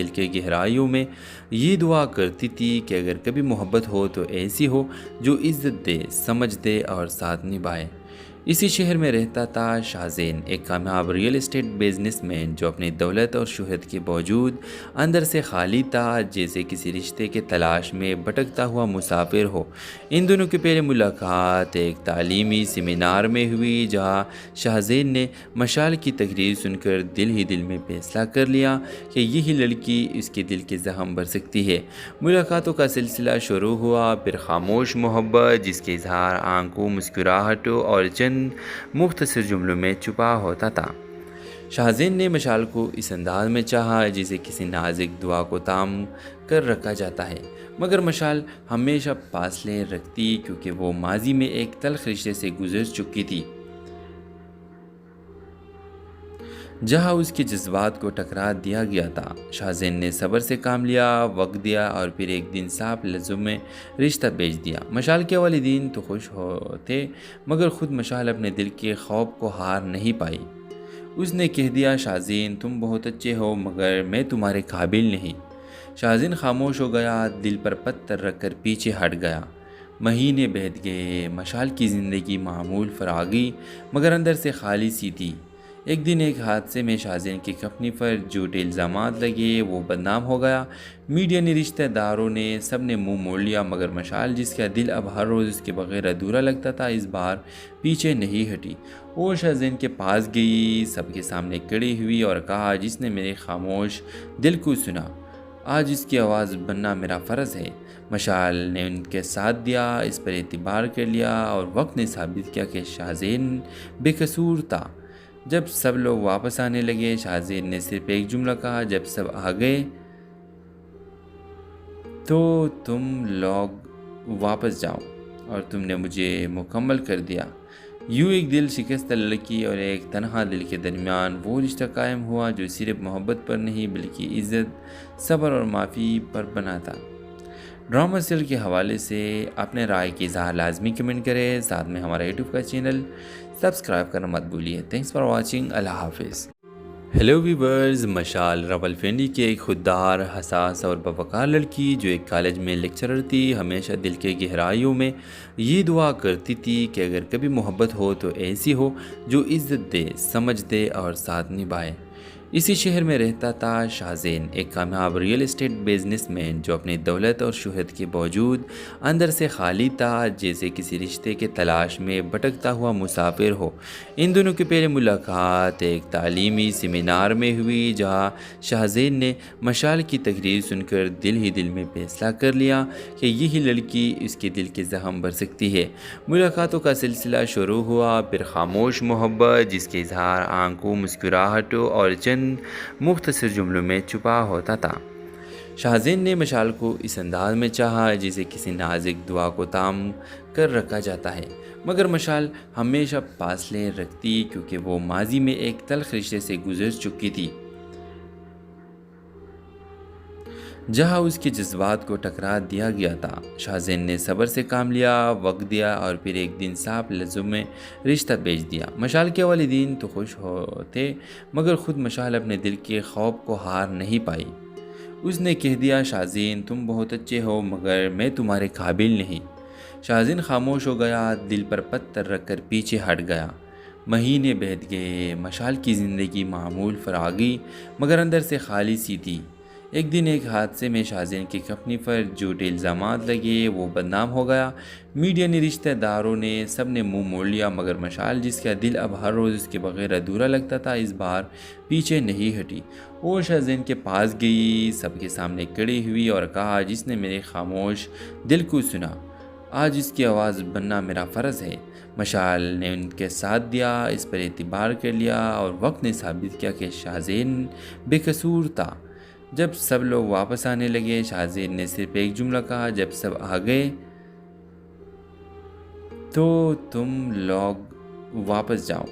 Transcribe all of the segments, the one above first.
دل کے گہرائیوں میں یہ دعا کرتی تھی کہ اگر کبھی محبت ہو تو ایسی ہو جو عزت دے، سمجھ دے اور ساتھ نبھائے۔ اسی شہر میں رہتا تھا شاہزین، ایک کامیاب ریئل اسٹیٹ بزنس مین جو اپنی دولت اور شہرت کے باوجود اندر سے خالی تھا، جیسے کسی رشتے کے تلاش میں بھٹکتا ہوا مسافر ہو۔ ان دونوں کی پہلی ملاقات ایک تعلیمی سیمینار میں ہوئی، جہاں شاہزین نے مشال کی تقریر سن کر دل ہی دل میں فیصلہ کر لیا کہ یہی لڑکی اس کے دل کے زخم بھر سکتی ہے۔ ملاقاتوں کا سلسلہ شروع ہوا، پھر خاموش محبت جس کے اظہار آنکھوں، مسکراہٹوں اور چند مختصر جملوں میں چھپا ہوتا تھا۔ شاہزین نے مشال کو اس انداز میں چاہا جسے کسی نازک دعا کو تام کر رکھا جاتا ہے، مگر مشال ہمیشہ فاصلے رکھتی کیونکہ وہ ماضی میں ایک تلخ رشتے سے گزر چکی تھی، جہاں اس کے جذبات کو ٹکرا دیا گیا تھا۔ شاہزین نے صبر سے کام لیا، وقت دیا اور پھر ایک دن صاف لفظوں میں رشتہ بھیج دیا۔ مشال کے والدین تو خوش ہوتے، مگر خود مشال اپنے دل کے خوف کو ہار نہیں پائی۔ اس نے کہہ دیا، شاہزین تم بہت اچھے ہو مگر میں تمہارے قابل نہیں۔ شاہزین خاموش ہو گیا، دل پر پتھر رکھ کر پیچھے ہٹ گیا۔ مہینے بیت گئے، مشال کی زندگی معمول فراگی مگر اندر سے خالی سی تھی۔ ایک دن ایک حادثے میں شاہزین کی کمپنی پر جھوٹے الزامات لگے، وہ بدنام ہو گیا۔ میڈیا نے، رشتہ داروں نے، سب نے منہ موڑ لیا، مگر مشال جس کا دل اب ہر روز اس کے بغیر ادھورا لگتا تھا، اس بار پیچھے نہیں ہٹی۔ وہ شاہزین کے پاس گئی، سب کے سامنے کھڑی ہوئی اور کہا، جس نے میرے خاموش دل کو سنا، آج اس کی آواز بننا میرا فرض ہے۔ مشال نے ان کے ساتھ دیا، اس پر اعتبار کر لیا اور وقت نے ثابت کیا کہ شاہزین بے قصور تھا۔ جب سب لوگ واپس آنے لگے، شاہزین نے صرف ایک جملہ کہا، جب سب آ گئے تو تم لوگ واپس جاؤ اور تم نے مجھے مکمل کر دیا۔ یوں ایک دل شکستہ لڑکی اور ایک تنہا دل کے درمیان وہ رشتہ قائم ہوا جو صرف محبت پر نہیں بلکہ عزت، صبر اور معافی پر بنا تھا۔ ڈرامہ سیریل کے حوالے سے اپنے رائے کی اظہار لازمی کمنٹ کریں، ساتھ میں ہمارا یوٹیوب کا چینل سبسکرائب کرنا مت بھولیے۔ تھینکس فار واچنگ، اللہ حافظ۔ ہیلو ویورز، مشال راولپنڈی کی ایک خوددار، حساس اور باوقار لڑکی جو ایک کالج میں لیکچرر تھی، ہمیشہ دل کے گہرائیوں میں یہ دعا کرتی تھی کہ اگر کبھی محبت ہو تو ایسی ہو جو عزت دے، سمجھ دے اور ساتھ نبھائے۔ اسی شہر میں رہتا تھا شاہزین، ایک کامیاب ریئل اسٹیٹ بزنس مین جو اپنی دولت اور شہرت کے باوجود اندر سے خالی تھا، جیسے کسی رشتے کے تلاش میں بھٹکتا ہوا مسافر ہو۔ ان دونوں کی پہلی ملاقات ایک تعلیمی سیمینار میں ہوئی، جہاں شاہزین نے مشال کی تقریر سن کر دل ہی دل میں فیصلہ کر لیا کہ یہی لڑکی اس کے دل کے زخم بھر سکتی ہے۔ ملاقاتوں کا سلسلہ شروع ہوا، پھر خاموش محبت جس کے اظہار آنکھوں، مسکراہٹوں اور چند مختصر جملوں میں چھپا ہوتا تھا۔ شاہزین نے مشال کو اس انداز میں چاہا جسے کسی نازک دعا کو تام کر رکھا جاتا ہے، مگر مشال ہمیشہ فاصلے رکھتی کیونکہ وہ ماضی میں ایک تلخ رشتے سے گزر چکی تھی، جہاں اس کے جذبات کو ٹکرا دیا گیا تھا۔ شاہزین نے صبر سے کام لیا، وقت دیا اور پھر ایک دن صاف لفظوں میں رشتہ بھیج دیا۔ مشال کے والدین تو خوش ہوتے، مگر خود مشال اپنے دل کے خوف کو ہار نہیں پائی۔ اس نے کہہ دیا، شاہزین تم بہت اچھے ہو مگر میں تمہارے قابل نہیں۔ شاہزین خاموش ہو گیا، دل پر پتھر رکھ کر پیچھے ہٹ گیا۔ مہینے بیت گئے، مشال کی زندگی معمول فراگی مگر اندر سے خالی سی تھی۔ ایک دن ایک حادثے میں شاہزین کی کمپنی پر جھوٹے الزامات لگے، وہ بدنام ہو گیا۔ میڈیا نے، رشتہ داروں نے، سب نے منہ موڑ لیا، مگر مشال جس کا دل اب ہر روز اس کے بغیر ادھورا لگتا تھا، اس بار پیچھے نہیں ہٹی۔ وہ شاہزین کے پاس گئی، سب کے سامنے کھڑی ہوئی اور کہا، جس نے میرے خاموش دل کو سنا، آج اس کی آواز بننا میرا فرض ہے۔ مشال نے ان کے ساتھ دیا، اس پر اعتبار کر لیا اور وقت نے ثابت کیا کہ شاہزین بے قصور تھا۔ جب سب لوگ واپس آنے لگے، شاہزین نے صرف ایک جملہ کہا، جب سب آ گئے تو تم لوگ واپس جاؤ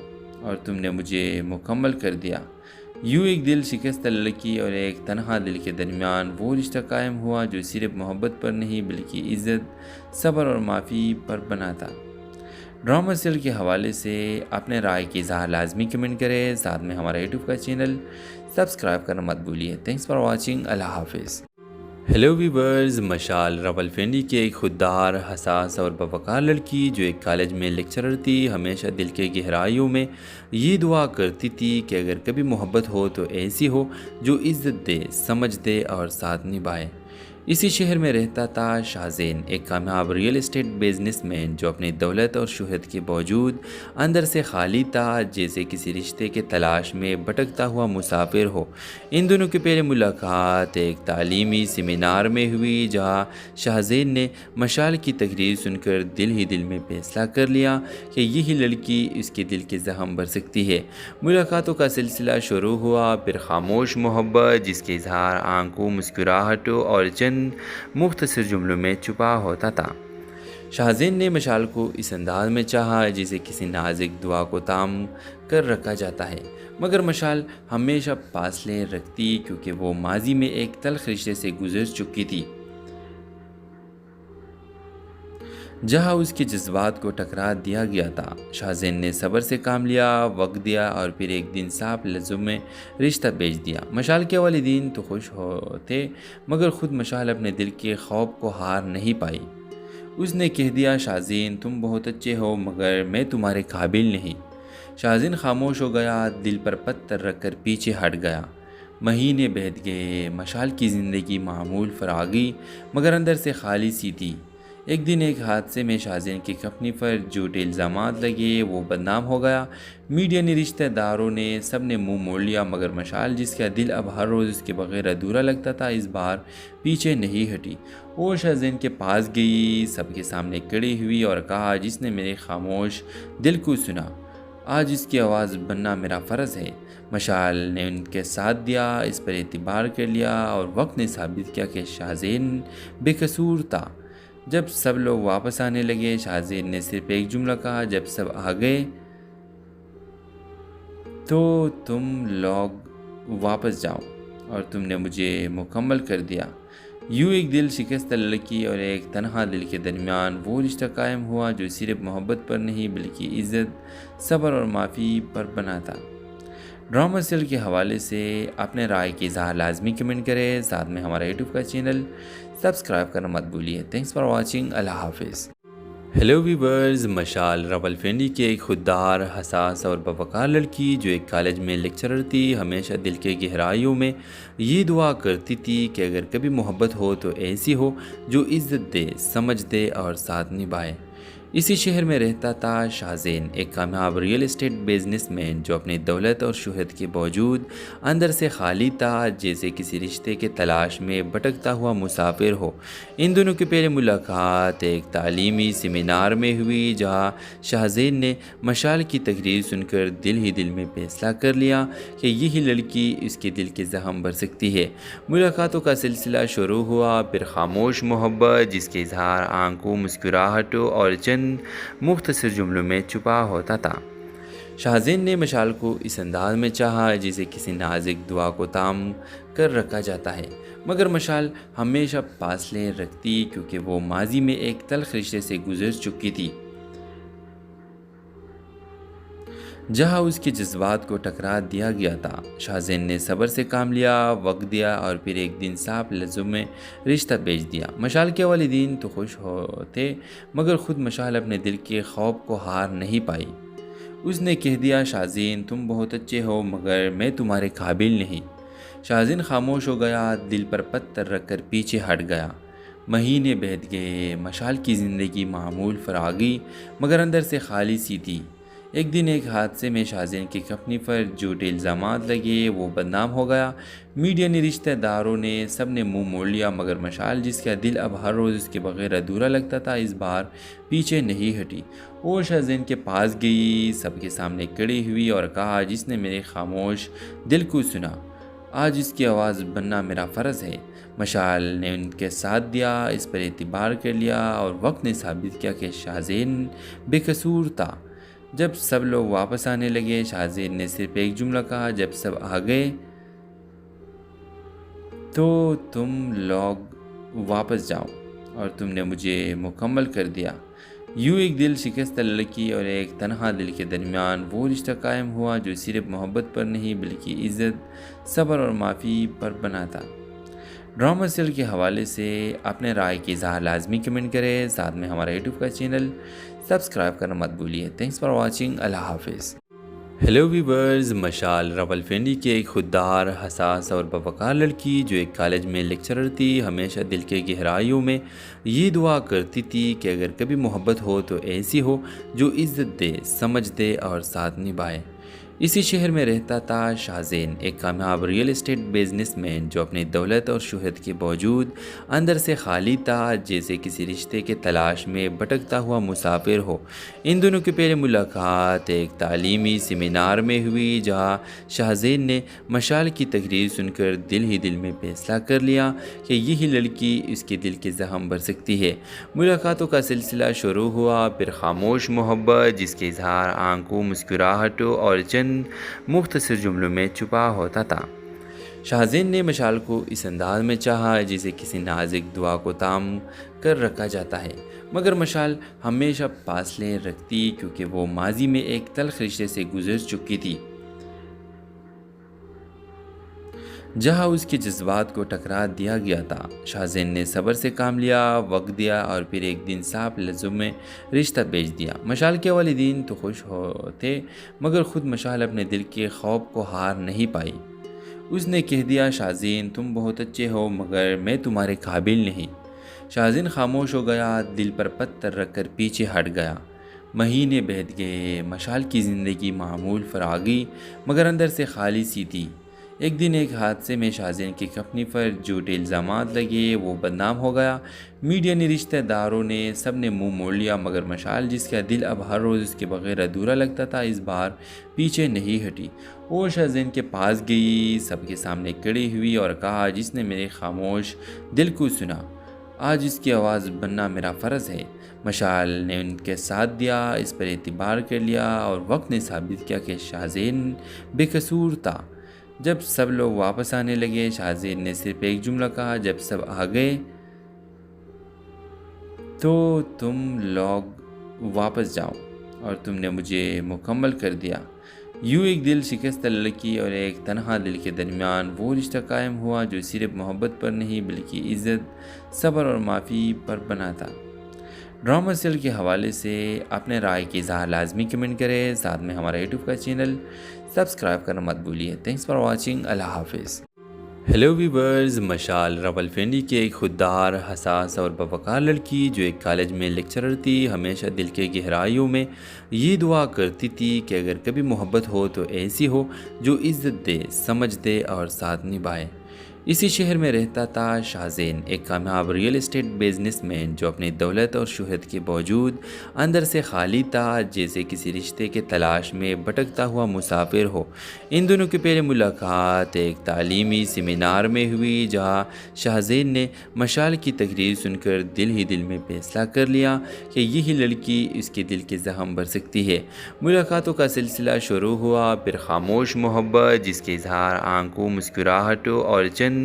اور تم نے مجھے مکمل کر دیا۔ یوں ایک دل شکستہ لڑکی اور ایک تنہا دل کے درمیان وہ رشتہ قائم ہوا جو صرف محبت پر نہیں بلکہ عزت، صبر اور معافی پر بنا تھا۔ ڈرامہ سیریل کے حوالے سے اپنے رائے کی اظہار لازمی کمنٹ کریں، ساتھ میں ہمارا یوٹیوب کا چینل سبسکرائب کرنا مت بھولیے۔ تھینکس فار واچنگ، اللہ حافظ۔ ہیلو ویورز، مشال راولپنڈی کی ایک خوددار، حساس اور باوقار لڑکی جو ایک کالج میں لیکچرر تھی، ہمیشہ دل کے گہرائیوں میں یہ دعا کرتی تھی کہ اگر کبھی محبت ہو تو ایسی ہو جو عزت دے، سمجھ دے اور ساتھ نبھائے۔ اسی شہر میں رہتا تھا شاہزین، ایک کامیاب ریئل اسٹیٹ بزنس مین جو اپنی دولت اور شہرت کے باوجود اندر سے خالی تھا، جیسے کسی رشتے کے تلاش میں بھٹکتا ہوا مسافر ہو۔ ان دونوں کی پہلی ملاقات ایک تعلیمی سیمینار میں ہوئی، جہاں شاہزین نے مشال کی تقریر سن کر دل ہی دل میں فیصلہ کر لیا کہ یہی لڑکی اس کے دل کے زخم بھر سکتی ہے۔ ملاقاتوں کا سلسلہ شروع ہوا، پھر خاموش محبت جس کے اظہار آنکھوں، مسکراہٹوں اور چند مختصر جملوں میں چھپا ہوتا تھا۔ شاہزین نے مشال کو اس انداز میں چاہا جسے کسی نازک دعا کو تام کر رکھا جاتا ہے، مگر مشال ہمیشہ فاصلے رکھتی کیونکہ وہ ماضی میں ایک تلخ رشتے سے گزر چکی تھی، جہاں اس کے جذبات کو ٹکرا دیا گیا تھا۔ شاہزین نے صبر سے کام لیا، وقت دیا اور پھر ایک دن صاف لفظوں میں رشتہ بھیج دیا۔ مشال کے والدین تو خوش ہوتے، مگر خود مشال اپنے دل کے خوف کو ہار نہیں پائی۔ اس نے کہہ دیا، شاہزین تم بہت اچھے ہو مگر میں تمہارے قابل نہیں۔ شاہزین خاموش ہو گیا، دل پر پتھر رکھ کر پیچھے ہٹ گیا۔ مہینے بیت گئے، مشال کی زندگی معمول فراغی مگر اندر سے خالی سی تھی۔ ایک دن ایک حادثے میں شاہزین کی کمپنی پر جھوٹے الزامات لگے، وہ بدنام ہو گیا۔ میڈیا نے، رشتہ داروں نے، سب نے منہ موڑ لیا، مگر مشال جس کا دل اب ہر روز اس کے بغیر ادھورا لگتا تھا، اس بار پیچھے نہیں ہٹی۔ وہ شاہزین کے پاس گئی، سب کے سامنے کھڑی ہوئی اور کہا، جس نے میرے خاموش دل کو سنا، آج اس کی آواز بننا میرا فرض ہے۔ مشال نے ان کے ساتھ دیا، اس پر اعتبار کر لیا اور وقت نے ثابت کیا کہ شاہزین بے قصور تھا۔ جب سب لوگ واپس آنے لگے، شاہزین نے صرف ایک جملہ کہا، جب سب آ گئے تو تم لوگ واپس جاؤ اور تم نے مجھے مکمل کر دیا۔ یوں ایک دل شکستہ لڑکی اور ایک تنہا دل کے درمیان وہ رشتہ قائم ہوا جو صرف محبت پر نہیں بلکہ عزت، صبر اور معافی پر بنا تھا۔ ڈرامہ سیریل کے حوالے سے اپنے رائے کی اظہار لازمی کمنٹ کریں، ساتھ میں ہمارا یوٹیوب کا چینل سبسکرائب کرنا مت بھولیے۔ تھینکس فار واچنگ، اللہ حافظ۔ ہیلو ویورز، مشال راولپنڈی کی ایک خوددار، حساس اور باوقار لڑکی جو ایک کالج میں لیکچرر تھی، ہمیشہ دل کے گہرائیوں میں یہ دعا کرتی تھی کہ اگر کبھی محبت ہو تو ایسی ہو جو عزت دے، سمجھ دے اور ساتھ نبھائے۔ اسی شہر میں رہتا تھا شاہزین، ایک کامیاب ریئل اسٹیٹ بزنس مین جو اپنی دولت اور شہرت کے باوجود اندر سے خالی تھا، جیسے کسی رشتے کے تلاش میں بھٹکتا ہوا مسافر ہو۔ ان دونوں کی پہلی ملاقات ایک تعلیمی سیمینار میں ہوئی، جہاں شاہزین نے مشال کی تقریر سن کر دل ہی دل میں فیصلہ کر لیا کہ یہی لڑکی اس کے دل کے زخم بھر سکتی ہے۔ ملاقاتوں کا سلسلہ شروع ہوا، پھر خاموش محبت جس کے اظہار آنکھوں، مسکراہٹوں اور چند مختصر جملوں میں چھپا ہوتا تھا۔ شاہزین نے مشال کو اس انداز میں چاہا جسے کسی نازک دعا کو تام کر رکھا جاتا ہے، مگر مشال ہمیشہ فاصلے رکھتی کیونکہ وہ ماضی میں ایک تلخ رشتے سے گزر چکی تھی، جہاں اس کے جذبات کو ٹکرا دیا گیا تھا۔ شاہزین نے صبر سے کام لیا، وقت دیا اور پھر ایک دن صاف لفظوں میں رشتہ بھیج دیا۔ مشال کے والدین تو خوش ہوتے، مگر خود مشال اپنے دل کے خوف کو ہار نہیں پائی۔ اس نے کہہ دیا، شاہزین تم بہت اچھے ہو مگر میں تمہارے قابل نہیں۔ شاہزین خاموش ہو گیا، دل پر پتھر رکھ کر پیچھے ہٹ گیا۔ مہینے بیت گئے، مشال کی زندگی معمول فراغی مگر اندر سے خالی سی تھی۔ ایک دن ایک حادثے میں شاہزین کی کمپنی پر جھوٹے الزامات لگے، وہ بدنام ہو گیا۔ میڈیا نے، رشتہ داروں نے، سب نے منہ موڑ لیا، مگر مشال جس کا دل اب ہر روز اس کے بغیر ادھورا لگتا تھا، اس بار پیچھے نہیں ہٹی۔ وہ شاہزین کے پاس گئی، سب کے سامنے کھڑی ہوئی اور کہا، جس نے میرے خاموش دل کو سنا، آج اس کی آواز بننا میرا فرض ہے۔ مشال نے ان کے ساتھ دیا، اس پر اعتبار کر لیا اور وقت نے ثابت کیا کہ شاہزین بے قصور تھا۔ جب سب لوگ واپس آنے لگے، شاہزین نے صرف ایک جملہ کہا، جب سب آ گئے تو تم لوگ واپس جاؤ اور تم نے مجھے مکمل کر دیا۔ یوں ایک دل شکستہ لڑکی اور ایک تنہا دل کے درمیان وہ رشتہ قائم ہوا جو صرف محبت پر نہیں بلکہ عزت، صبر اور معافی پر بنا تھا۔ ڈرامہ سیریل کے حوالے سے اپنے رائے کی اظہار لازمی کمنٹ کریں، ساتھ میں ہمارا یوٹیوب کا چینل سبسکرائب کرنا مت بھولیے۔ تھینکس فار واچنگ، اللہ حافظ۔ ہیلو ویورز، مشال راولپنڈی کی ایک خوددار، حساس اور باوقار لڑکی جو ایک کالج میں لیکچرر تھی، ہمیشہ دل کے گہرائیوں میں یہ دعا کرتی تھی کہ اگر کبھی محبت ہو تو ایسی ہو جو عزت دے، سمجھ دے اور ساتھ نبھائے۔ اسی شہر میں رہتا تھا شاہزین، ایک کامیاب ریئل اسٹیٹ بزنس مین جو اپنی دولت اور شہرت کے باوجود اندر سے خالی تھا، جیسے کسی رشتے کے تلاش میں بھٹکتا ہوا مسافر ہو۔ ان دونوں کی پہلی ملاقات ایک تعلیمی سیمینار میں ہوئی، جہاں شاہزین نے مشال کی تقریر سن کر دل ہی دل میں فیصلہ کر لیا کہ یہی لڑکی اس کے دل کے زخم بھر سکتی ہے۔ ملاقاتوں کا سلسلہ شروع ہوا، پھر خاموش محبت جس کے اظہار آنکھوں، مسکراہٹوں اور چند مختصر جملوں میں چھپا ہوتا تھا۔ شاہزین نے مشال کو اس انداز میں چاہا جسے کسی نازک دعا کو تام کر رکھا جاتا ہے، مگر مشال ہمیشہ فاصلے رکھتی کیونکہ وہ ماضی میں ایک تلخ رشتے سے گزر چکی تھی، جہاں اس کے جذبات کو ٹکرا دیا گیا تھا۔ شاہزین نے صبر سے کام لیا، وقت دیا اور پھر ایک دن صاف لفظوں میں رشتہ بھیج دیا۔ مشال کے والدین تو خوش ہوتے، مگر خود مشال اپنے دل کے خوف کو ہار نہیں پائی۔ اس نے کہہ دیا، شاہزین تم بہت اچھے ہو مگر میں تمہارے قابل نہیں۔ شاہزین خاموش ہو گیا، دل پر پتھر رکھ کر پیچھے ہٹ گیا۔ مہینے بیت گئے، مشال کی زندگی معمول فراغی مگر اندر سے خالی سی تھی۔ ایک دن ایک حادثے میں شاہزین کی کمپنی پر جھوٹے الزامات لگے، وہ بدنام ہو گیا۔ میڈیا نے، رشتہ داروں نے، سب نے منہ موڑ لیا، مگر مشال جس کا دل اب ہر روز اس کے بغیر ادھورا لگتا تھا، اس بار پیچھے نہیں ہٹی۔ وہ شاہزین کے پاس گئی، سب کے سامنے کھڑی ہوئی اور کہا، جس نے میرے خاموش دل کو سنا، آج اس کی آواز بننا میرا فرض ہے۔ مشال نے ان کے ساتھ دیا، اس پر اعتبار کر لیا اور وقت نے ثابت کیا کہ شاہزین بے قصور تھا۔ جب سب لوگ واپس آنے لگے، شاہزین نے صرف ایک جملہ کہا، جب سب آ گئے تو تم لوگ واپس جاؤ اور تم نے مجھے مکمل کر دیا۔ یوں ایک دل شکستہ لڑکی اور ایک تنہا دل کے درمیان وہ رشتہ قائم ہوا جو صرف محبت پر نہیں بلکہ عزت، صبر اور معافی پر بنا تھا۔ ڈرامہ سیریل کے حوالے سے اپنے رائے کی اظہار لازمی کمنٹ کریں، ساتھ میں ہمارا یوٹیوب کا چینل سبسکرائب کرنا مت بھولیے۔ تھینکس فار واچنگ، اللہ حافظ۔ ہیلو ویورز، مشال راولپنڈی کی ایک خوددار، حساس اور باوقار لڑکی جو ایک کالج میں لیکچرر تھی، ہمیشہ دل کے گہرائیوں میں یہ دعا کرتی تھی کہ اگر کبھی محبت ہو تو ایسی ہو جو عزت دے، سمجھ دے اور ساتھ نبھائے۔ اسی شہر میں رہتا تھا شاہزین، ایک کامیاب ریئل اسٹیٹ بزنس مین جو اپنی دولت اور شہرت کے باوجود اندر سے خالی تھا، جیسے کسی رشتے کے تلاش میں بھٹکتا ہوا مسافر ہو۔ ان دونوں کی پہلی ملاقات ایک تعلیمی سیمینار میں ہوئی، جہاں شاہزین نے مشال کی تقریر سن کر دل ہی دل میں فیصلہ کر لیا کہ یہی لڑکی اس کے دل کے زخم بھر سکتی ہے۔ ملاقاتوں کا سلسلہ شروع ہوا، پھر خاموش محبت جس کے اظہار آنکھوں، مسکراہٹوں اور چند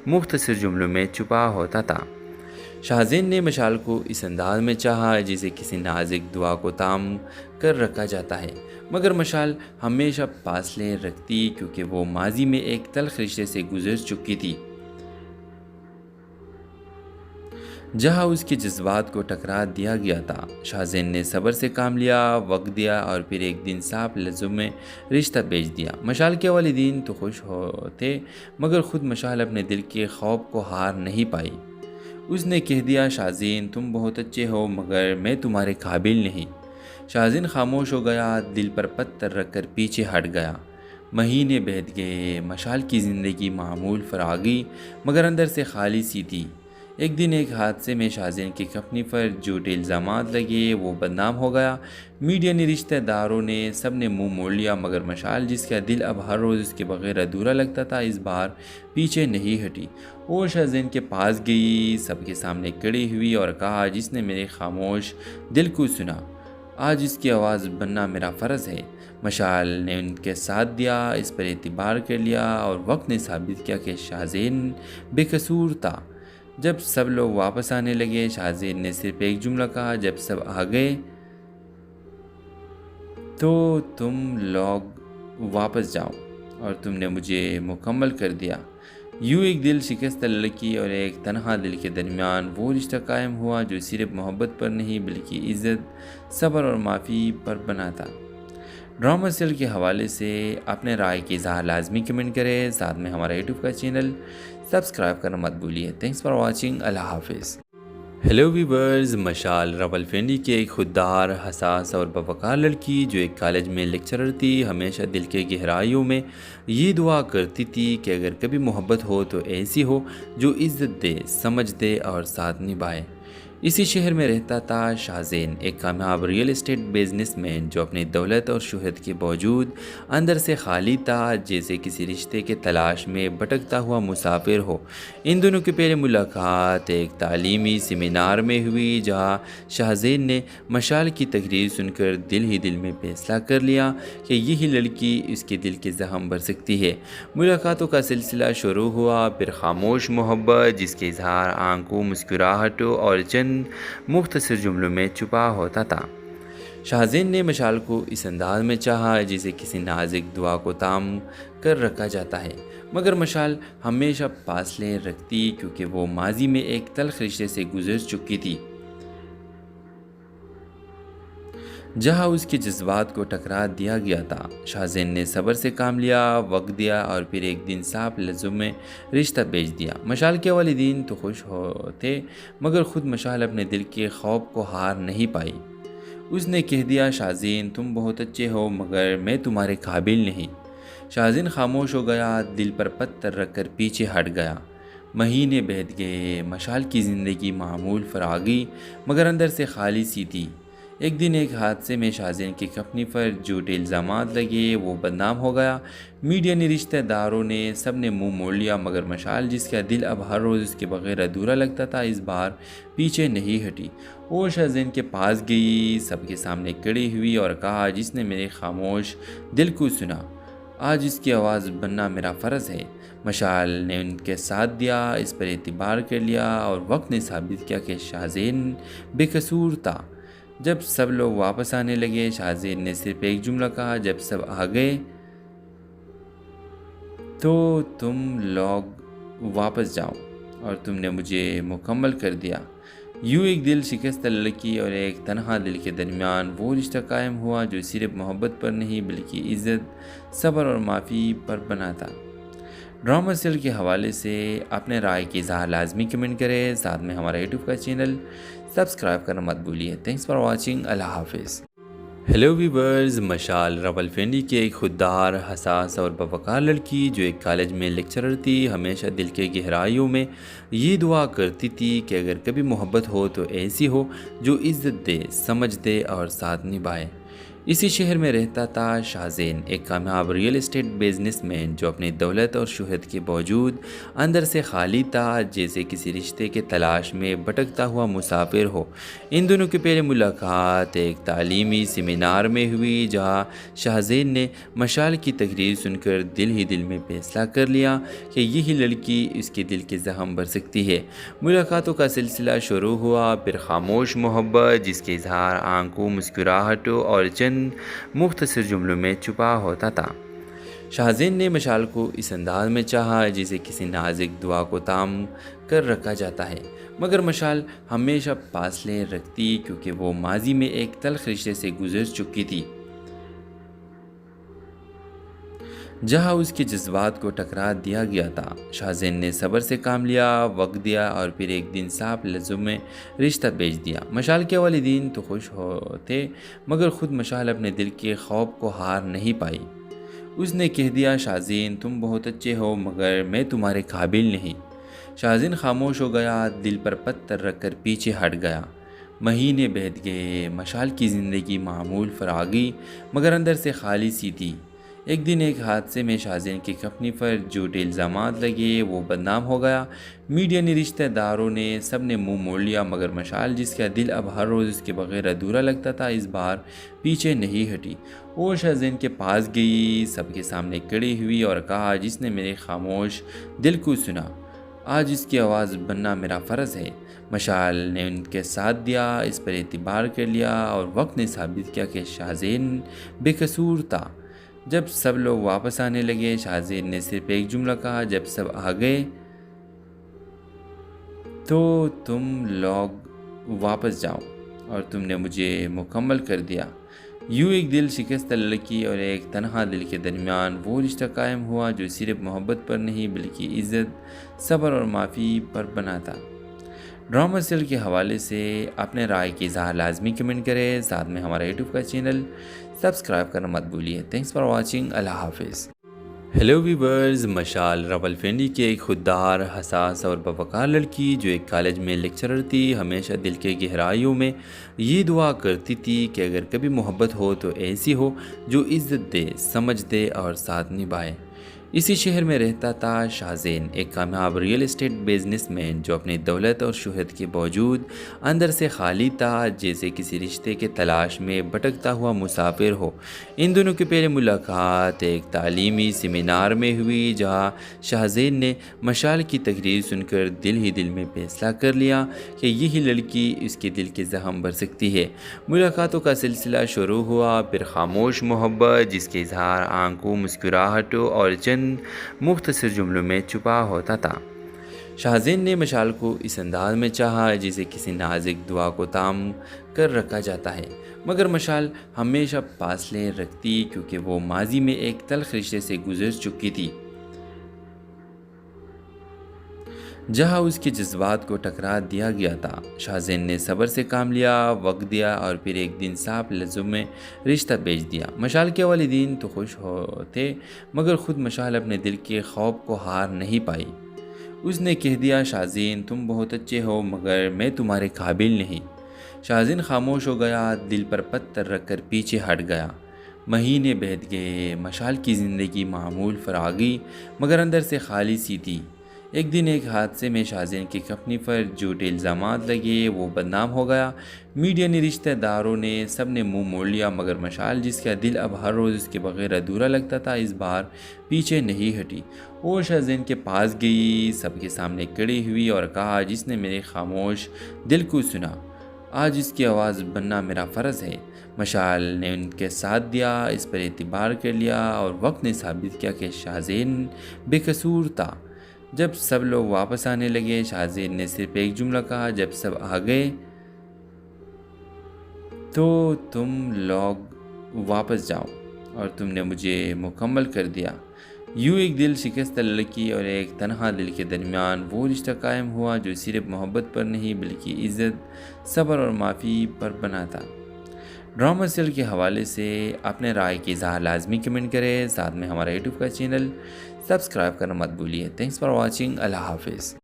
مختصر جملوں میں چھپا ہوتا تھا۔ شاہزین نے مشال کو اس انداز میں چاہا جسے کسی نازک دعا کو تام کر رکھا جاتا ہے، مگر مشال ہمیشہ فاصلے رکھتی کیونکہ وہ ماضی میں ایک تلخ رشتے سے گزر چکی تھی، جہاں اس کے جذبات کو ٹکرا دیا گیا تھا۔ شاہزین نے صبر سے کام لیا، وقت دیا اور پھر ایک دن صاف لفظوں میں رشتہ بھیج دیا۔ مشال کے والدین تو خوش ہوتے، مگر خود مشال اپنے دل کے خوف کو ہار نہیں پائی۔ اس نے کہہ دیا، شاہزین تم بہت اچھے ہو مگر میں تمہارے قابل نہیں۔ شاہزین خاموش ہو گیا، دل پر پتھر رکھ کر پیچھے ہٹ گیا۔ مہینے بیت گئے، مشال کی زندگی معمول فراغی مگر اندر سے خالی سی تھی۔ ایک دن ایک حادثے میں شاہزین کی کمپنی پر جھوٹے الزامات لگے، وہ بدنام ہو گیا۔ میڈیا نے، رشتہ داروں نے، سب نے منہ موڑ لیا، مگر مشال جس کا دل اب ہر روز اس کے بغیر ادھورا لگتا تھا، اس بار پیچھے نہیں ہٹی۔ وہ شاہزین کے پاس گئی، سب کے سامنے کھڑی ہوئی اور کہا، جس نے میرے خاموش دل کو سنا، آج اس کی آواز بننا میرا فرض ہے۔ مشال نے ان کے ساتھ دیا، اس پر اعتبار کر لیا اور وقت نے ثابت کیا کہ شاہزین بے قصور تھا۔ جب سب لوگ واپس آنے لگے شاہزین نے صرف ایک جملہ کہا، جب سب آ گئے تو تم لوگ واپس جاؤ اور تم نے مجھے مکمل کر دیا۔ یوں ایک دل شکستہ لڑکی اور ایک تنہا دل کے درمیان وہ رشتہ قائم ہوا جو صرف محبت پر نہیں بلکہ عزت، صبر اور معافی پر بنا تھا۔ ڈرامہ سیریل کے حوالے سے اپنے رائے کی اظہار لازمی کمنٹ کریں، ساتھ میں ہمارا یوٹیوب کا چینل سبسکرائب کرنا مت بھولیے۔ تھینکس فار واچنگ، اللہ حافظ۔ ہیلو ویورز، مشال راولپنڈی کی ایک خوددار، حساس اور باوقار لڑکی جو ایک کالج میں لیکچرر تھی، ہمیشہ دل کے گہرائیوں میں یہ دعا کرتی تھی کہ اگر کبھی محبت ہو تو ایسی ہو جو عزت دے، سمجھ دے اور ساتھ نبھائے۔ اسی شہر میں رہتا تھا شاہزین، ایک کامیاب ریئل اسٹیٹ بزنس مین جو اپنی دولت اور شہرت کے باوجود اندر سے خالی تھا، جیسے کسی رشتے کے تلاش میں بھٹکتا ہوا مسافر ہو۔ ان دونوں کی پہلی ملاقات ایک تعلیمی سیمینار میں ہوئی، جہاں شاہزین نے مشال کی تقریر سن کر دل ہی دل میں فیصلہ کر لیا کہ یہی لڑکی اس کے دل کے زخم بھر سکتی ہے۔ ملاقاتوں کا سلسلہ شروع ہوا، پھر خاموش محبت جس کے اظہار آنکھوں، مسکراہٹوں اور چند مختصر جملوں میں چھپا ہوتا تھا۔ شاہزین نے مشال کو اس انداز میں چاہا جسے کسی نازک دعا کو تام کر رکھا جاتا ہے، مگر مشال ہمیشہ فاصلے رکھتی کیونکہ وہ ماضی میں ایک تلخ رشتے سے گزر چکی تھی، جہاں اس کے جذبات کو ٹکرا دیا گیا تھا۔ شاہزین نے صبر سے کام لیا، وقت دیا اور پھر ایک دن صاف لفظوں میں رشتہ بھیج دیا۔ مشال کے والدین تو خوش ہوتے، مگر خود مشال اپنے دل کے خوف کو ہار نہیں پائی۔ اس نے کہہ دیا، شاہزین تم بہت اچھے ہو مگر میں تمہارے قابل نہیں۔ شاہزین خاموش ہو گیا، دل پر پتھر رکھ کر پیچھے ہٹ گیا۔ مہینے بیت گئے، مشال کی زندگی معمول فراغی مگر اندر سے خالی سی تھی۔ ایک دن ایک حادثے میں شاہزین کی کمپنی پر جھوٹے الزامات لگے، وہ بدنام ہو گیا۔ میڈیا نے، رشتہ داروں نے، سب نے منہ موڑ لیا، مگر مشال جس کا دل اب ہر روز اس کے بغیر ادھورا لگتا تھا، اس بار پیچھے نہیں ہٹی۔ وہ شاہزین کے پاس گئی، سب کے سامنے کھڑی ہوئی اور کہا، جس نے میرے خاموش دل کو سنا، آج اس کی آواز بننا میرا فرض ہے۔ مشال نے ان کے ساتھ دیا، اس پر اعتبار کر لیا اور وقت نے ثابت کیا کہ شاہزین بے قصور تھا۔ جب سب لوگ واپس آنے لگے شاہزین نے صرف ایک جملہ کہا، جب سب آ گئے تو تم لوگ واپس جاؤ اور تم نے مجھے مکمل کر دیا۔ یوں ایک دل شکستہ لڑکی اور ایک تنہا دل کے درمیان وہ رشتہ قائم ہوا جو صرف محبت پر نہیں بلکہ عزت، صبر اور معافی پر بنا تھا۔ ڈرامہ سیریل کے حوالے سے اپنے رائے کی اظہار لازمی کمنٹ کریں، ساتھ میں ہمارا یوٹیوب کا چینل سبسکرائب کرنا مت بھولیے۔ تھینکس فار واچنگ، اللہ حافظ۔ ہیلو ویورز، مشال راولپنڈی کی ایک خوددار، حساس اور باوقار لڑکی جو ایک کالج میں لیکچرر تھی، ہمیشہ دل کے گہرائیوں میں یہ دعا کرتی تھی کہ اگر کبھی محبت ہو تو ایسی ہو جو عزت دے، سمجھ دے اور ساتھ نبھائے۔ اسی شہر میں رہتا تھا شاہزین، ایک کامیاب ریئل اسٹیٹ بزنس مین جو اپنی دولت اور شہرت کے باوجود اندر سے خالی تھا، جیسے کسی رشتے کے تلاش میں بھٹکتا ہوا مسافر ہو۔ ان دونوں کی پہلی ملاقات ایک تعلیمی سیمینار میں ہوئی، جہاں شاہزین نے مشال کی تقریر سن کر دل ہی دل میں فیصلہ کر لیا کہ یہی لڑکی اس کے دل کے زخم بھر سکتی ہے۔ ملاقاتوں کا سلسلہ شروع ہوا، پھر خاموش محبت جس کے اظہار آنکھوں، مسکراہٹوں اور چند مختصر جملوں میں چھپا ہوتا تھا۔ شاہزین نے مشال کو اس انداز میں چاہا جسے کسی نازک دعا کو تام کر رکھا جاتا ہے، مگر مشال ہمیشہ فاصلے رکھتی کیونکہ وہ ماضی میں ایک تلخ رشتے سے گزر چکی تھی، جہاں اس کے جذبات کو ٹکرا دیا گیا تھا۔ شاہزین نے صبر سے کام لیا، وقت دیا اور پھر ایک دن صاف لفظوں میں رشتہ بھیج دیا۔ مشال کے والدین تو خوش ہوتے، مگر خود مشال اپنے دل کے خوف کو ہار نہیں پائی۔ اس نے کہہ دیا، شاہزین تم بہت اچھے ہو مگر میں تمہارے قابل نہیں۔ شاہزین خاموش ہو گیا، دل پر پتھر رکھ کر پیچھے ہٹ گیا۔ مہینے بیت گئے، مشال کی زندگی معمول فراغی مگر اندر سے خالی سی تھی۔ ایک دن ایک حادثے میں شاہزین کی کمپنی پر جھوٹے الزامات لگے، وہ بدنام ہو گیا۔ میڈیا نے، رشتہ داروں نے، سب نے منہ موڑ لیا، مگر مشال جس کا دل اب ہر روز اس کے بغیر ادھورا لگتا تھا، اس بار پیچھے نہیں ہٹی۔ وہ شاہزین کے پاس گئی، سب کے سامنے کھڑی ہوئی اور کہا، جس نے میرے خاموش دل کو سنا، آج اس کی آواز بننا میرا فرض ہے۔ مشال نے ان کے ساتھ دیا، اس پر اعتبار کر لیا اور وقت نے ثابت کیا کہ شاہزین بے قصور تھا۔ جب سب لوگ واپس آنے لگے، شاہزین نے صرف ایک جملہ کہا، جب سب آ گئے تو تم لوگ واپس جاؤ، اور تم نے مجھے مکمل کر دیا۔ یوں ایک دل شکستہ لڑکی اور ایک تنہا دل کے درمیان وہ رشتہ قائم ہوا جو صرف محبت پر نہیں بلکہ عزت، صبر اور معافی پر بنا تھا۔ ڈرامہ سیریل کے حوالے سے اپنے رائے کی اظہار لازمی کمنٹ کریں، ساتھ میں ہمارا یوٹیوب کا چینل سبسکرائب کرنا مت بھولیے۔ Thanks for watching. اللہ حافظ۔ ہیلو ویورز، مشال راولپنڈی کی ایک خوددار، حساس اور باوقار لڑکی جو ایک کالج میں لیکچرر تھی، ہمیشہ دل کے گہرائیوں میں یہ دعا کرتی تھی کہ اگر کبھی محبت ہو تو ایسی ہو جو عزت دے، سمجھ دے اور ساتھ نبھائے۔ اسی شہر میں رہتا تھا شاہزین، ایک کامیاب ریئل اسٹیٹ بزنس مین جو اپنی دولت اور شہرت کے باوجود اندر سے خالی تھا، جیسے کسی رشتے کے تلاش میں بھٹکتا ہوا مسافر ہو۔ ان دونوں کی پہلی ملاقات ایک تعلیمی سیمینار میں ہوئی، جہاں شاہزین نے مشال کی تقریر سن کر دل ہی دل میں فیصلہ کر لیا کہ یہی لڑکی اس کے دل کے زخم بھر سکتی ہے۔ ملاقاتوں کا سلسلہ شروع ہوا، پھر خاموش محبت جس کے اظہار آنکھوں، مسکراہٹوں اور چند مختصر جملوں میں چھپا ہوتا تھا۔ شاہزین نے مشال کو اس انداز میں چاہا جسے کسی نازک دعا کو تام کر رکھا جاتا ہے، مگر مشال ہمیشہ فاصلے رکھتی کیونکہ وہ ماضی میں ایک تلخ رشتے سے گزر چکی تھی، جہاں اس کے جذبات کو ٹکرا دیا گیا تھا۔ شاہزین نے صبر سے کام لیا، وقت دیا اور پھر ایک دن صاف لفظوں میں رشتہ بھیج دیا۔ مشال کے والدین تو خوش ہوتے، مگر خود مشال اپنے دل کے خوف کو ہار نہیں پائی۔ اس نے کہہ دیا، شاہزین تم بہت اچھے ہو مگر میں تمہارے قابل نہیں۔ شاہزین خاموش ہو گیا، دل پر پتھر رکھ کر پیچھے ہٹ گیا۔ مہینے بیت گئے، مشال کی زندگی معمول فراغی مگر اندر سے خالی سی تھی۔ ایک دن ایک حادثے میں شاہزین کی کمپنی پر جھوٹے الزامات لگے، وہ بدنام ہو گیا۔ میڈیا نے، رشتہ داروں نے، سب نے منہ موڑ لیا، مگر مشال جس کا دل اب ہر روز اس کے بغیر ادھورا لگتا تھا، اس بار پیچھے نہیں ہٹی۔ وہ شاہزین کے پاس گئی، سب کے سامنے کھڑی ہوئی اور کہا، جس نے میرے خاموش دل کو سنا، آج اس کی آواز بننا میرا فرض ہے۔ مشال نے ان کے ساتھ دیا، اس پر اعتبار کر لیا اور وقت نے ثابت کیا کہ شاہزین بے قصور تھا۔ جب سب لوگ واپس آنے لگے، شاہزین نے صرف ایک جملہ کہا، جب سب آ گئے تو تم لوگ واپس جاؤ، اور تم نے مجھے مکمل کر دیا۔ یوں ایک دل شکستہ لڑکی اور ایک تنہا دل کے درمیان وہ رشتہ قائم ہوا جو صرف محبت پر نہیں بلکہ عزت، صبر اور معافی پر بنا تھا۔ ڈرامہ سیریل کے حوالے سے اپنے رائے کی اظہار لازمی کمنٹ کریں، ساتھ میں ہمارا یوٹیوب کا چینل سبسکرائب کرنا مت بھولیے۔ Thanks for watching. اللہ حافظ۔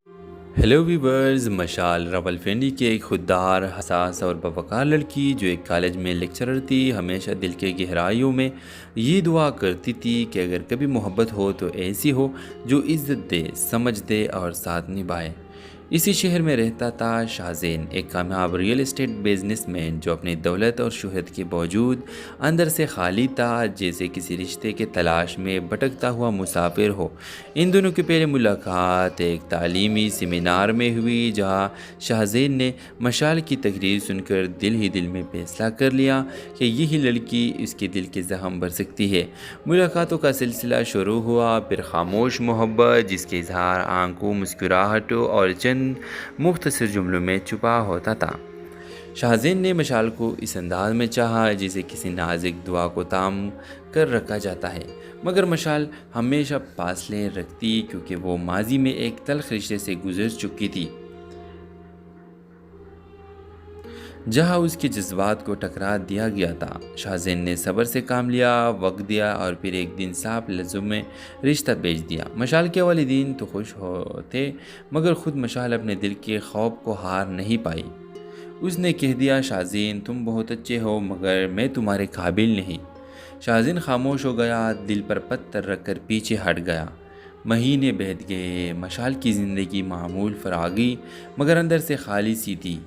ہیلو ویورز، مشال راولپنڈی کی ایک خوددار، حساس اور باوقار لڑکی جو ایک کالج میں لیکچرر تھی، ہمیشہ دل کے گہرائیوں میں یہ دعا کرتی تھی کہ اگر کبھی محبت ہو تو ایسی ہو جو عزت دے، سمجھ دے اور ساتھ نبھائے۔ اسی شہر میں رہتا تھا شاہزین، ایک کامیاب ریئل اسٹیٹ بزنس مین جو اپنی دولت اور شہرت کے باوجود اندر سے خالی تھا، جیسے کسی رشتے کے تلاش میں بھٹکتا ہوا مسافر ہو۔ ان دونوں کی پہلی ملاقات ایک تعلیمی سیمینار میں ہوئی، جہاں شاہزین نے مشال کی تقریر سن کر دل ہی دل میں فیصلہ کر لیا کہ یہی لڑکی اس کے دل کے زخم بھر سکتی ہے۔ ملاقاتوں کا سلسلہ شروع ہوا، پھر خاموش محبت جس کے اظہار آنکھوں، مسکراہٹوں اور چند مختصر جملوں میں چھپا ہوتا تھا۔ شاہزین نے مشال کو اس انداز میں چاہا جسے کسی نازک دعا کو تام کر رکھا جاتا ہے، مگر مشال ہمیشہ فاصلے رکھتی کیونکہ وہ ماضی میں ایک تلخ رشتے سے گزر چکی تھی، جہاں اس کے جذبات کو ٹکرا دیا گیا تھا۔ شاہزین نے صبر سے کام لیا، وقت دیا اور پھر ایک دن صاف لفظوں میں رشتہ بھیج دیا۔ مشال کے والدین تو خوش ہوتے، مگر خود مشال اپنے دل کے خوف کو ہار نہیں پائی۔ اس نے کہہ دیا، شاہزین تم بہت اچھے ہو مگر میں تمہارے قابل نہیں۔ شاہزین خاموش ہو گیا، دل پر پتھر رکھ کر پیچھے ہٹ گیا۔ مہینے بیت گئے، مشال کی زندگی معمول فراغی مگر اندر سے خالی سی تھی۔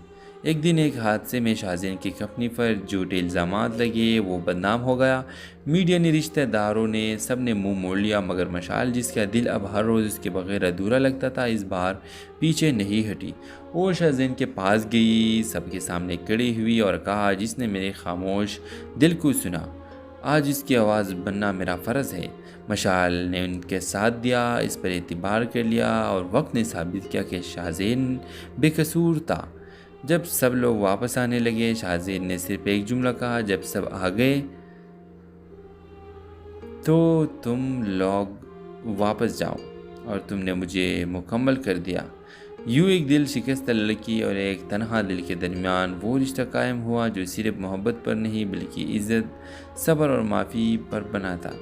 ایک دن ایک حادثے میں شاہزین کی کمپنی پر جھوٹے الزامات لگے، وہ بدنام ہو گیا۔ میڈیا نے، رشتہ داروں نے، سب نے منہ موڑ لیا، مگر مشال جس کا دل اب ہر روز اس کے بغیر ادھورا لگتا تھا، اس بار پیچھے نہیں ہٹی۔ وہ شاہزین کے پاس گئی، سب کے سامنے کھڑی ہوئی اور کہا، جس نے میرے خاموش دل کو سنا، آج اس کی آواز بننا میرا فرض ہے۔ مشال نے ان کے ساتھ دیا، اس پر اعتبار کر لیا، اور وقت نے ثابت کیا کہ شاہزین بے قصور تھا۔ جب سب لوگ واپس آنے لگے، شاہزین نے صرف ایک جملہ کہا، جب سب آ گئے تو تم لوگ واپس جاؤ، اور تم نے مجھے مکمل کر دیا۔ یوں ایک دل شکستہ لڑکی اور ایک تنہا دل کے درمیان وہ رشتہ قائم ہوا جو صرف محبت پر نہیں بلکہ عزت، صبر اور معافی پر بنا تھا۔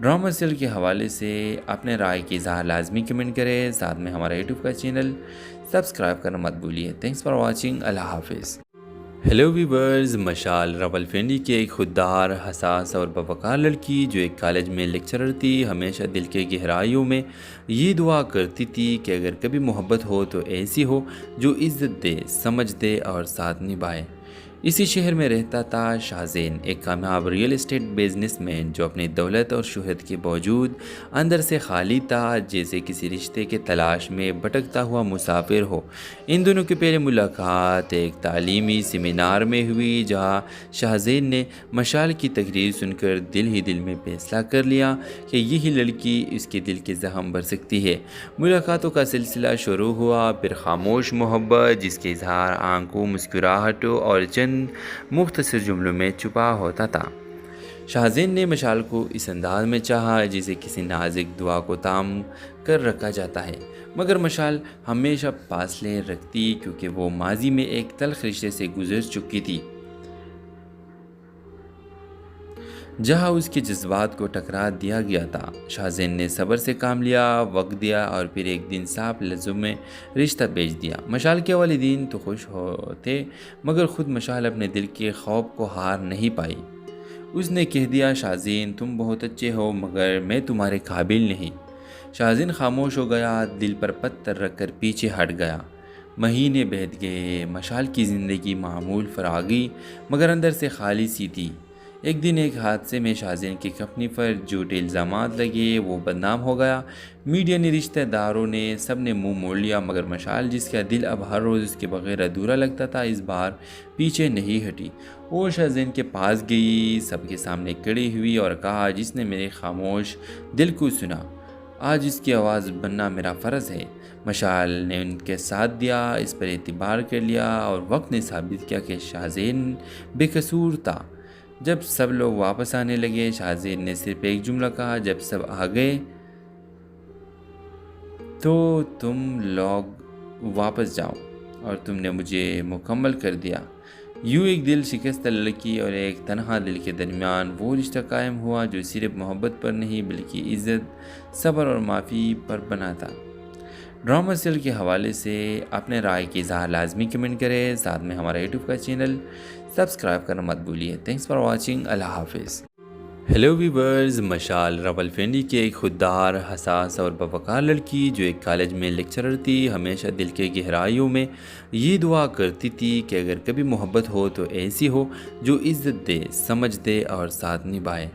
ڈرامہ سیریل کے حوالے سے اپنے رائے کی اظہار لازمی کمنٹ کریں، ساتھ میں ہمارا یوٹیوب کا چینل سبسکرائب کرنا مت بھولیے۔ تھینکس فار واچنگ، اللہ حافظ۔ ہیلو ویورز، مشال راولپنڈی کی ایک خوددار، حساس اور باوقار لڑکی جو ایک کالج میں لیکچرر تھی، ہمیشہ دل کے گہرائیوں میں یہ دعا کرتی تھی کہ اگر کبھی محبت ہو تو ایسی ہو جو عزت دے، سمجھ دے اور ساتھ نبھائے۔ اسی شہر میں رہتا تھا شاہزین، ایک کامیاب ریئل اسٹیٹ بزنس مین جو اپنی دولت اور شہرت کے باوجود اندر سے خالی تھا، جیسے کسی رشتے کے تلاش میں بھٹکتا ہوا مسافر ہو۔ ان دونوں کی پہلی ملاقات ایک تعلیمی سیمینار میں ہوئی، جہاں شاہزین نے مشال کی تقریر سن کر دل ہی دل میں فیصلہ کر لیا کہ یہی لڑکی اس کے دل کے زخم بھر سکتی ہے۔ ملاقاتوں کا سلسلہ شروع ہوا، پھر خاموش محبت جس کے اظہار آنکھوں، مسکراہٹوں اور چند مختصر جملوں میں چھپا ہوتا تھا۔ شاہزین نے مشال کو اس انداز میں چاہا جسے کسی نازک دعا کو تام کر رکھا جاتا ہے، مگر مشال ہمیشہ فاصلے رکھتی کیونکہ وہ ماضی میں ایک تلخ رشتے سے گزر چکی تھی، جہاں اس کے جذبات کو ٹکرا دیا گیا تھا۔ شاہزین نے صبر سے کام لیا، وقت دیا اور پھر ایک دن صاف لفظوں میں رشتہ بھیج دیا۔ مشال کے والدین تو خوش ہوتے، مگر خود مشال اپنے دل کے خوف کو ہار نہیں پائی۔ اس نے کہہ دیا، شاہزین تم بہت اچھے ہو مگر میں تمہارے قابل نہیں۔ شاہزین خاموش ہو گیا، دل پر پتھر رکھ کر پیچھے ہٹ گیا۔ مہینے بیت گئے، مشال کی زندگی معمول فراغی مگر اندر سے خالی سی تھی۔ ایک دن ایک حادثے میں شاہزین کی کمپنی پر جھوٹے الزامات لگے، وہ بدنام ہو گیا۔ میڈیا نے، رشتہ داروں نے، سب نے منہ موڑ لیا، مگر مشال جس کا دل اب ہر روز اس کے بغیر ادھورا لگتا تھا، اس بار پیچھے نہیں ہٹی۔ وہ شاہزین کے پاس گئی، سب کے سامنے کھڑی ہوئی اور کہا، جس نے میرے خاموش دل کو سنا، آج اس کی آواز بننا میرا فرض ہے۔ مشال نے ان کے ساتھ دیا، اس پر اعتبار کر لیا، اور وقت نے ثابت کیا کہ شاہزین بے قصور تھا۔ جب سب لوگ واپس آنے لگے، شاہزین نے صرف ایک جملہ کہا، جب سب آ گئے تو تم لوگ واپس جاؤ، اور تم نے مجھے مکمل کر دیا۔ یوں ایک دل شکستہ لڑکی اور ایک تنہا دل کے درمیان وہ رشتہ قائم ہوا جو صرف محبت پر نہیں بلکہ عزت، صبر اور معافی پر بنا تھا۔ ڈرامہ سیریل کے حوالے سے اپنے رائے کی اظہار لازمی کمنٹ کریں، ساتھ میں ہمارا یوٹیوب کا چینل سبسکرائب کرنا مت بھولیے۔ تھینکس فار واچنگ، اللہ حافظ۔ ہیلو ویورز، مشال راولپنڈی کی ایک خوددار، حساس اور باوقار لڑکی جو ایک کالج میں لیکچرر تھی، ہمیشہ دل کے گہرائیوں میں یہ دعا کرتی تھی کہ اگر کبھی محبت ہو تو ایسی ہو جو عزت دے، سمجھ دے اور ساتھ نبھائے۔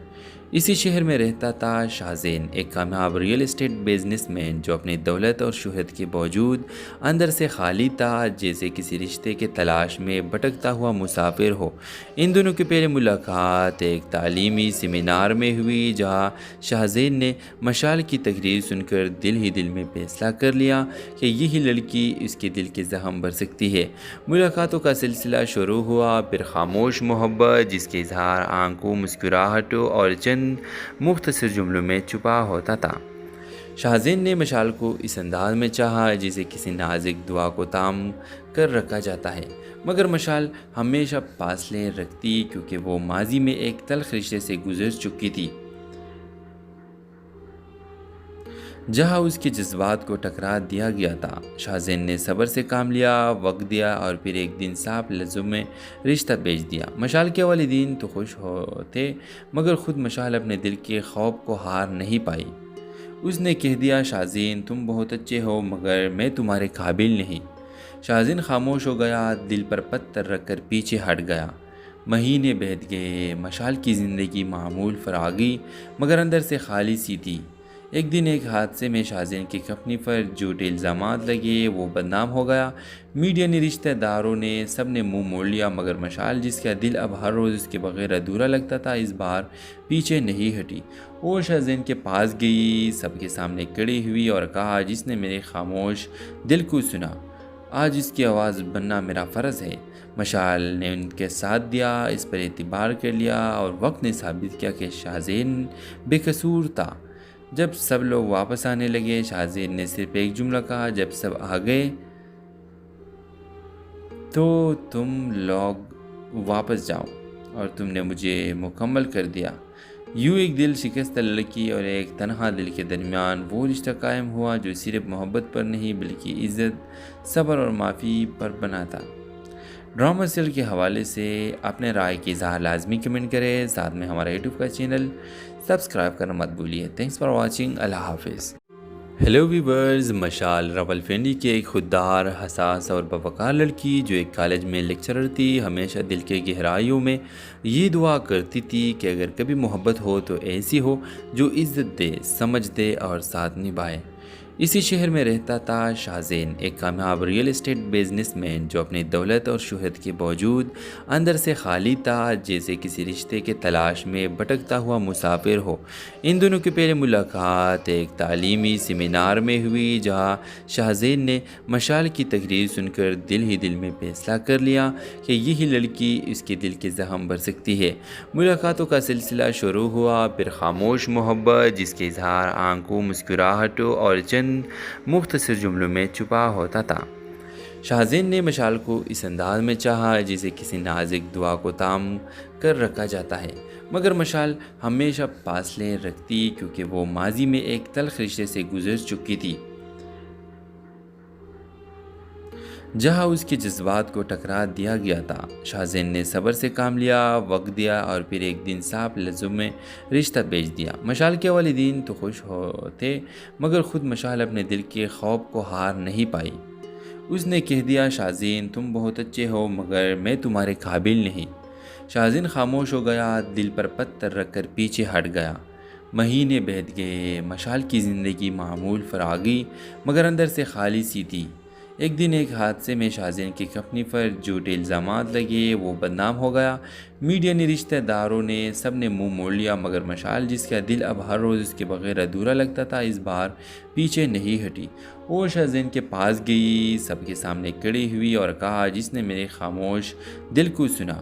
اسی شہر میں رہتا تھا شاہزین، ایک کامیاب ریئل اسٹیٹ بزنس مین جو اپنی دولت اور شہرت کے باوجود اندر سے خالی تھا، جیسے کسی رشتے کے تلاش میں بھٹکتا ہوا مسافر ہو۔ ان دونوں کی پہلی ملاقات ایک تعلیمی سیمینار میں ہوئی، جہاں شاہزین نے مشال کی تقریر سن کر دل ہی دل میں فیصلہ کر لیا کہ یہی لڑکی اس کے دل کے زخم بھر سکتی ہے۔ ملاقاتوں کا سلسلہ شروع ہوا، پھر خاموش محبت جس کے اظہار آنکھوں، مسکراہٹوں اور چند مختصر جملوں میں چھپا ہوتا تھا۔ شاہزین نے مشال کو اس انداز میں چاہا جسے کسی نازک دعا کو تام کر رکھا جاتا ہے، مگر مشال ہمیشہ فاصلے رکھتی کیونکہ وہ ماضی میں ایک تلخ رشتے سے گزر چکی تھی، جہاں اس کے جذبات کو ٹکرا دیا گیا تھا۔ شاہزین نے صبر سے کام لیا، وقت دیا اور پھر ایک دن صاف لفظوں میں رشتہ بھیج دیا۔ مشال کے والدین تو خوش ہوتے، مگر خود مشال اپنے دل کے خوف کو ہار نہیں پائی۔ اس نے کہہ دیا، شاہزین تم بہت اچھے ہو مگر میں تمہارے قابل نہیں۔ شاہزین خاموش ہو گیا، دل پر پتھر رکھ کر پیچھے ہٹ گیا۔ مہینے بیت گئے، مشال کی زندگی معمول فراگی مگر اندر سے خالی سی تھی۔ ایک دن ایک حادثے میں شاہزین کی کمپنی پر جھوٹے الزامات لگے، وہ بدنام ہو گیا۔ میڈیا نے، رشتہ داروں نے، سب نے منہ موڑ لیا، مگر مشال جس کا دل اب ہر روز اس کے بغیر ادھورا لگتا تھا، اس بار پیچھے نہیں ہٹی۔ وہ شاہزین کے پاس گئی، سب کے سامنے کھڑی ہوئی اور کہا، جس نے میرے خاموش دل کو سنا، آج اس کی آواز بننا میرا فرض ہے۔ مشال نے ان کے ساتھ دیا، اس پر اعتبار کر لیا، اور وقت نے ثابت کیا کہ شاہزین بے قصور تھا۔ جب سب لوگ واپس آنے لگے، شاہزین نے صرف ایک جملہ کہا، جب سب آ گئے تو تم لوگ واپس جاؤ، اور تم نے مجھے مکمل کر دیا۔ یوں ایک دل شکستہ لڑکی اور ایک تنہا دل کے درمیان وہ رشتہ قائم ہوا جو صرف محبت پر نہیں بلکہ عزت، صبر اور معافی پر بنا تھا۔ ڈرامہ سیریل کے حوالے سے اپنے رائے کی اظہار لازمی کمنٹ کریں، ساتھ میں ہمارا یوٹیوب کا چینل سبسکرائب کرنا مت بھولیے۔ تھینکس فار واچنگ، اللہ حافظ۔ ہیلو ویورز، مشال راولپنڈی کی ایک خوددار، حساس اور باوقار لڑکی جو ایک کالج میں لیکچرر تھی، ہمیشہ دل کے گہرائیوں میں یہ دعا کرتی تھی کہ اگر کبھی محبت ہو تو ایسی ہو جو عزت دے، سمجھ دے اور ساتھ نبھائے۔ اسی شہر میں رہتا تھا شاہزین، ایک کامیاب ریئل اسٹیٹ بزنس مین جو اپنی دولت اور شہرت کے باوجود اندر سے خالی تھا، جیسے کسی رشتے کے تلاش میں بھٹکتا ہوا مسافر ہو۔ ان دونوں کی پہلی ملاقات ایک تعلیمی سیمینار میں ہوئی، جہاں شاہزین نے مشال کی تقریر سن کر دل ہی دل میں فیصلہ کر لیا کہ یہی لڑکی اس کے دل کے زخم بھر سکتی ہے۔ ملاقاتوں کا سلسلہ شروع ہوا، پھر خاموش محبت جس کے اظہار آنکھوں، مسکراہٹوں اور چند مختصر جملوں میں چھپا ہوتا تھا۔ شاہزین نے مشال کو اس انداز میں چاہا جسے کسی نازک دعا کو تام کر رکھا جاتا ہے، مگر مشال ہمیشہ فاصلے رکھتی کیونکہ وہ ماضی میں ایک تلخ رشتے سے گزر چکی تھی، جہاں اس کے جذبات کو ٹکرا دیا گیا تھا۔ شاہزین نے صبر سے کام لیا، وقت دیا اور پھر ایک دن صاف لفظوں میں رشتہ بھیج دیا۔ مشال کے والدین تو خوش ہوتے، مگر خود مشال اپنے دل کے خوف کو ہار نہیں پائی۔ اس نے کہہ دیا، شاہزین تم بہت اچھے ہو مگر میں تمہارے قابل نہیں۔ شاہزین خاموش ہو گیا، دل پر پتھر رکھ کر پیچھے ہٹ گیا۔ مہینے بیت گئے، مشال کی زندگی معمول فراگی مگر اندر سے خالی سی تھی۔ ایک دن ایک حادثے میں شاہزین کی کمپنی پر جھوٹے الزامات لگے، وہ بدنام ہو گیا۔ میڈیا نے، رشتہ داروں نے، سب نے منہ موڑ لیا، مگر مشال جس کا دل اب ہر روز اس کے بغیر ادھورا لگتا تھا، اس بار پیچھے نہیں ہٹی۔ وہ شاہزین کے پاس گئی، سب کے سامنے کھڑی ہوئی اور کہا، جس نے میرے خاموش دل کو سنا،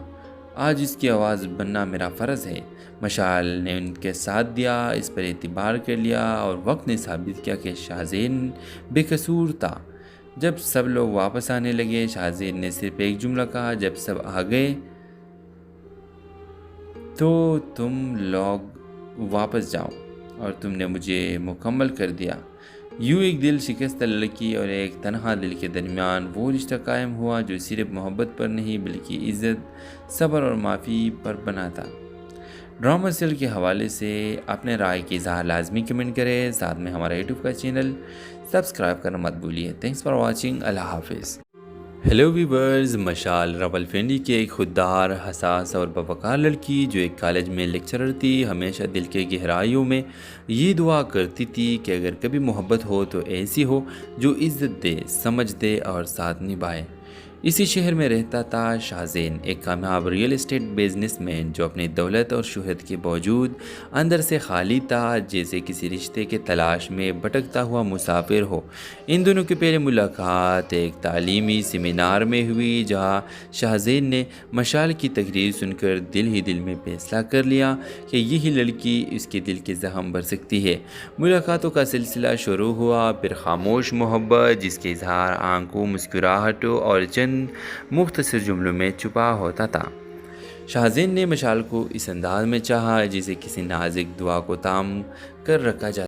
آج اس کی آواز بننا میرا فرض ہے۔ مشال نے ان کے ساتھ دیا، اس پر اعتبار کر لیا، اور وقت نے ثابت کیا کہ شاہزین بے قصور تھا۔ جب سب لوگ واپس آنے لگے، شاہزین نے صرف ایک جملہ کہا، جب سب آ گئے تو تم لوگ واپس جاؤ، اور تم نے مجھے مکمل کر دیا۔ یوں ایک دل شکستہ لڑکی اور ایک تنہا دل کے درمیان وہ رشتہ قائم ہوا جو صرف محبت پر نہیں بلکہ عزت، صبر اور معافی پر بنا تھا۔ ڈرامہ سیریل کے حوالے سے اپنے رائے کی اظہار لازمی کمنٹ کریں، ساتھ میں ہمارا یوٹیوب کا چینل سبسکرائب کرنا مت بھولیے۔ تھینکس فار واچنگ، اللہ حافظ۔ ہیلو ویورز، مشال راولپنڈی کی ایک خوددار، حساس اور باوقار لڑکی جو ایک کالج میں لیکچرر تھی، ہمیشہ دل کے گہرائیوں میں یہ دعا کرتی تھی کہ اگر کبھی محبت ہو تو ایسی ہو جو عزت دے، سمجھ دے اور ساتھ نبھائے۔ اسی شہر میں رہتا تھا شاہزین، ایک کامیاب ریئل اسٹیٹ بزنس مین جو اپنی دولت اور شہرت کے باوجود اندر سے خالی تھا، جیسے کسی رشتے کے تلاش میں بھٹکتا ہوا مسافر ہو۔ ان دونوں کی پہلی ملاقات ایک تعلیمی سیمینار میں ہوئی، جہاں شاہزین نے مشال کی تقریر سن کر دل ہی دل میں فیصلہ کر لیا کہ یہی لڑکی اس کے دل کے زخم بھر سکتی ہے۔ ملاقاتوں کا سلسلہ شروع ہوا، پھر خاموش محبت جس کے اظہار آنکھوں، مسکراہٹوں اور چند مختصر جملوں میں چھپا ہوتا تھا۔ شاہزین نے مشال کو اس انداز میں چاہا جسے کسی نازک دعا کو تام کر رکھا جاتا